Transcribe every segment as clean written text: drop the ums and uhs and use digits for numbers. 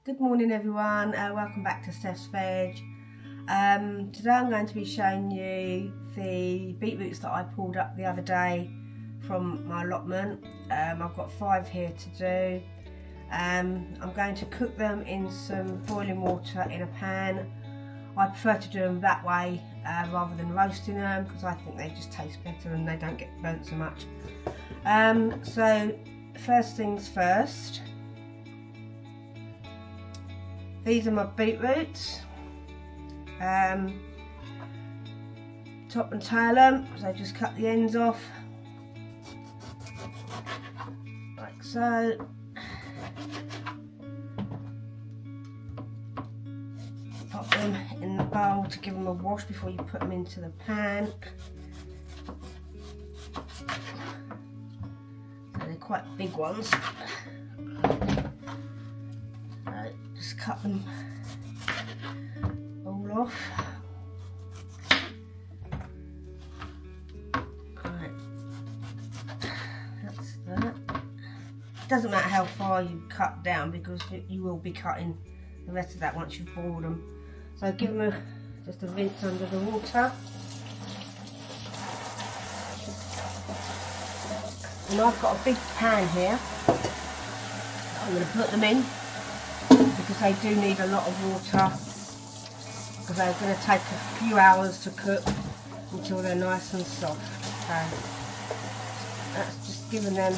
Good morning everyone, welcome back to Steph's Veg. Today I'm going to be showing you the beetroots that I pulled up the other day from my allotment. I've got 5 here to do. I'm going to cook them in some boiling water in a pan. I prefer to do them that way rather than roasting them because I think they just taste better and they don't get burnt so much. So first things first. These are my beetroots, top and tail them, so just cut the ends off, like so. Pop them in the bowl to give them a wash before you put them into the pan. So they're quite big ones. Just cut them all off. Right, that's that. It doesn't matter how far you cut down because you will be cutting the rest of that once you've boiled them. So give them just a rinse under the water. And I've got a big pan here. I'm going to put them in, because they do need a lot of water, because they're going to take a few hours to cook until they're nice and soft. So that's just giving them a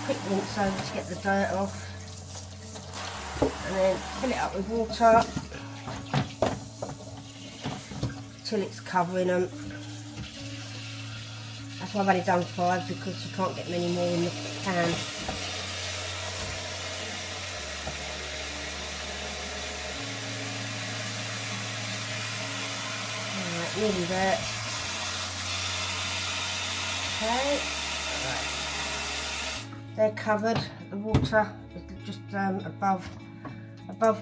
quick rinse over to get the dirt off, and then fill it up with water till it's covering them. That's why I've only done 5, because you can't get many more in the pan. Nearly there. Okay, right. They're covered. The water is just above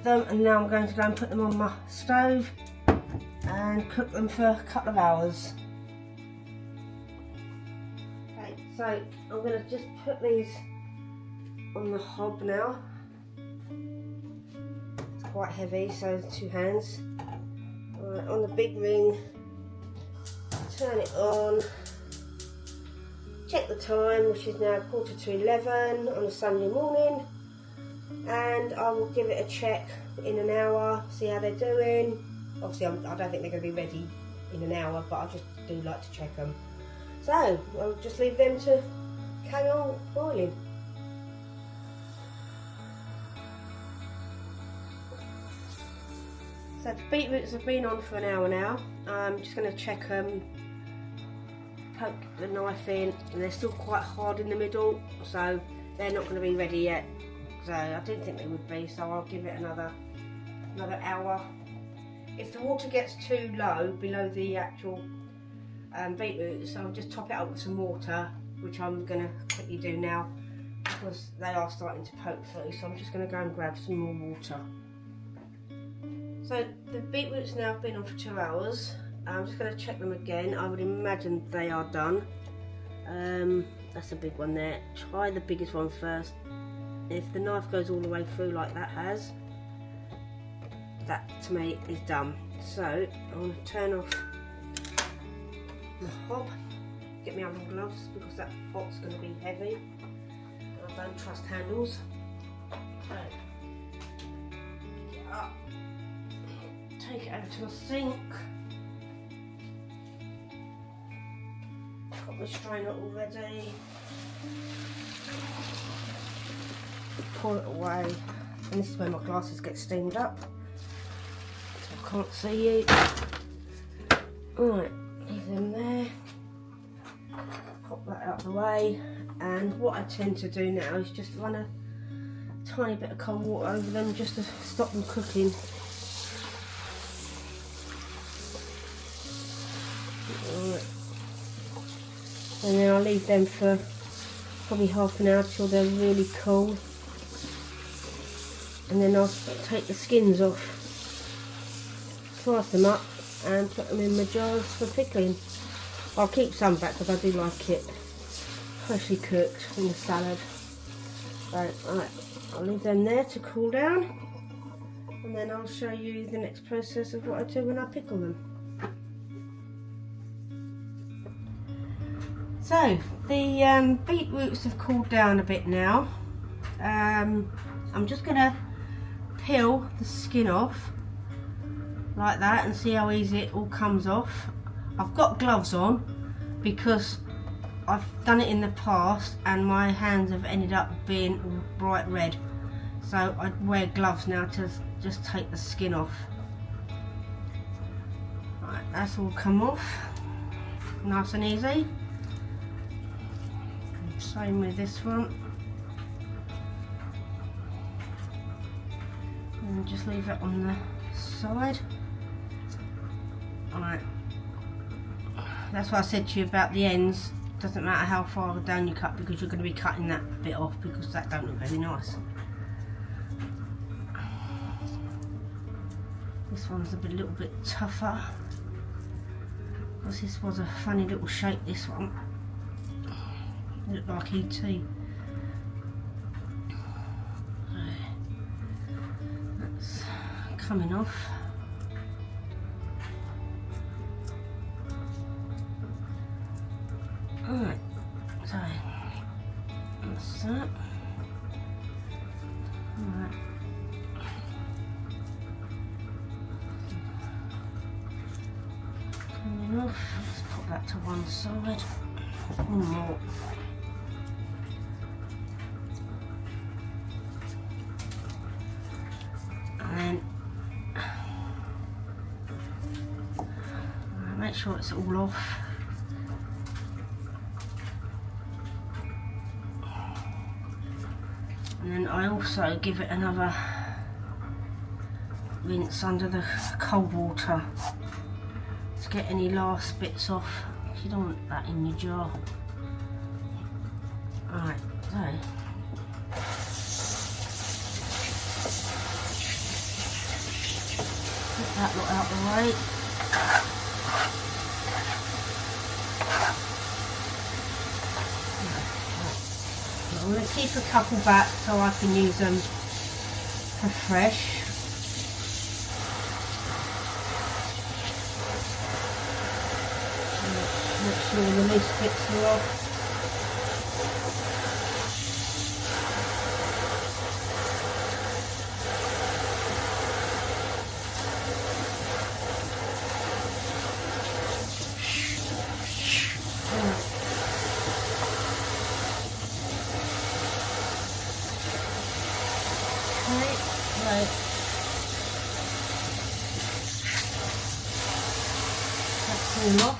them, and now I'm going to go and put them on my stove and cook them for a couple of hours. Okay, so I'm going to just put these on the hob now. It's quite heavy, so 2 hands. Right, on the big ring. Turn it on, check the time, which is now 11:15 on a Sunday morning, and I will give it a check in an hour, see how they're doing. Obviously I don't think they're going to be ready in an hour, but I just do like to check them. So I'll just leave them to carry on boiling. So the beetroots have been on for an hour now. I'm just going to check them, poke the knife in, and they're still quite hard in the middle, so they're not going to be ready yet. So I didn't think they would be, so I'll give it another hour. If the water gets too low, below the actual beetroots, I'll just top it up with some water, which I'm going to quickly do now, because they are starting to poke through, so I'm just going to go and grab some more water. So the beetroots now have been on for 2 hours. I'm just going to check them again. I would imagine they are done. That's a big one there. Try the biggest one first. If the knife goes all the way through like that has, that to me is done. So I'm going to turn off the hob. Get my other gloves because that pot's going to be heavy. I don't trust handles. Right. Get up. Take it over to a sink. Got my strainer already. Pour it away. And this is where my glasses get steamed up, so I can't see you. Alright, leave them there. Pop that out of the way. And what I tend to do now is just run a tiny bit of cold water over them just to stop them cooking. And then I'll leave them for probably half an hour till they're really cool, and then I'll take the skins off, slice them up and put them in my jars for pickling. I'll keep some back because I do like it freshly cooked in the salad. So right, I'll leave them there to cool down, and then I'll show you the next process of what I do when I pickle them. So the beetroots have cooled down a bit now. I'm just going to peel the skin off like that and see how easy it all comes off. I've got gloves on because I've done it in the past and my hands have ended up being bright red, so I wear gloves now to just take the skin off. Right, that's all come off, nice and easy. Same with this one, and just leave it on the side. Alright, that's what I said to you about the ends. Doesn't matter how far down you cut because you're going to be cutting that bit off because that don't look very nice. This one's a little bit tougher because this was a funny little shape, this one. It looked like ET. That's coming off. Alright, so that's that. Alright. Coming off, let's put that to one side. One more. And then make sure it's all off. And then I also give it another rinse under the cold water to get any last bits off. You don't want that in your jar. Alright, so get that lot out of the way. I'm going to keep a couple back so I can use them for fresh. Make sure the loose bits are off. That's all off.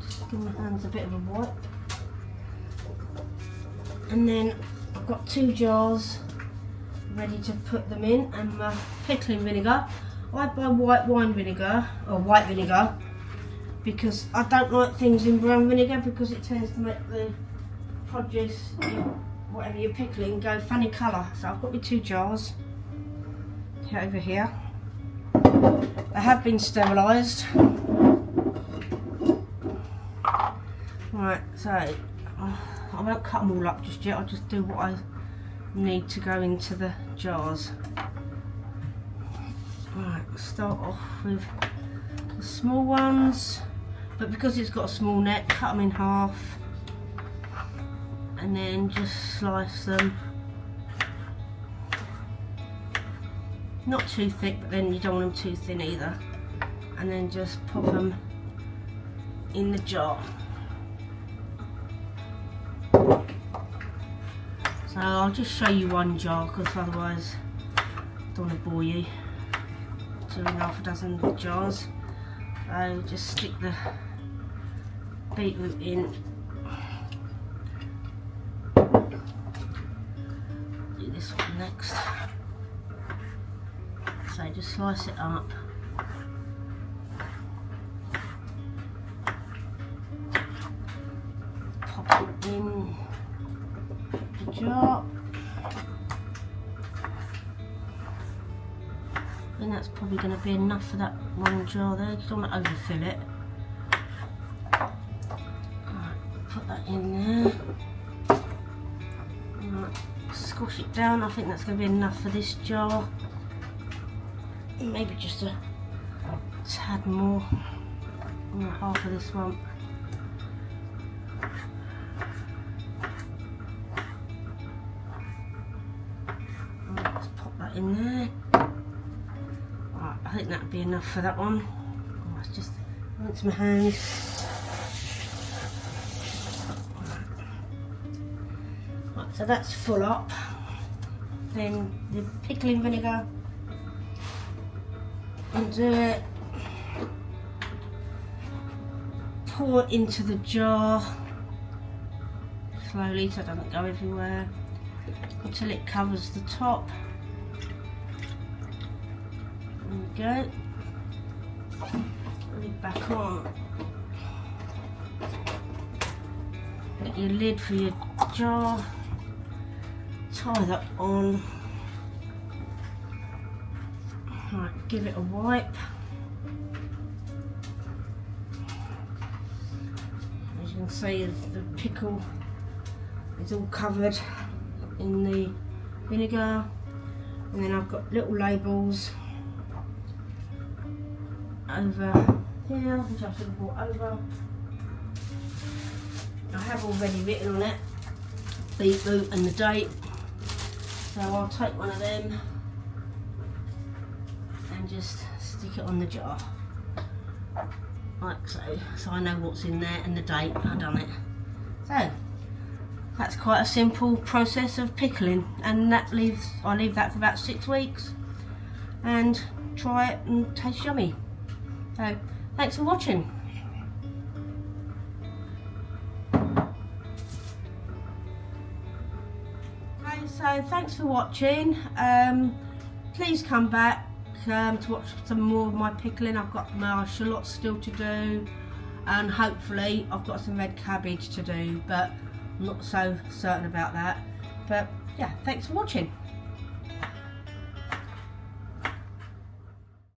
Just give my hands a bit of a wipe. And then I've got 2 jars ready to put them in, and my pickling vinegar. I buy white wine vinegar, or white vinegar, because I don't like things in brown vinegar because it tends to make the produce, whatever you're pickling, go funny colour. So I've got my 2 jars over here. They have been sterilised. Right, so I won't cut them all up just yet. I'll just do what I need to go into the jars. Right, we'll start off with the small ones, but because it's got a small neck, cut them in half and then just slice them. Not too thick, but then you don't want them too thin either. And then just pop them in the jar. So I'll just show you one jar because otherwise I don't want to bore you. 2.5 dozen jars. So just stick the beetroot in. Do this one next. So just slice it up. Pop it in the jar. And that's probably going to be enough for that one jar there. You don't want to overfill it. Right, put that in there. Right, squash it down. I think that's going to be enough for this jar. maybe just a tad more, half of this one. Let's pop that in there. Right, I think that'd be enough for that one. Oh, it's just rinse my hands. Right, so that's full up. Then the pickling vinegar, and do it. Pour it into the jar slowly so it doesn't go everywhere until it covers the top. There we go. Lid back on. Get your lid for your jar. Tie that on. Right, give it a wipe. As you can see, the pickle is all covered in the vinegar, and then I've got little labels over here which I should have brought over. I have already written on it beetroot and the date, so I'll take one of them and just stick it on the jar like so, so I know what's in there and the date I've done it. So that's quite a simple process of pickling, and I leave that for about 6 weeks and try it and it tastes yummy. So thanks for watching. Okay, so thanks for watching. Please come back to watch some more of my pickling. I've got my shallots still to do, and hopefully I've got some red cabbage to do, but I'm not so certain about that. But yeah, thanks for watching.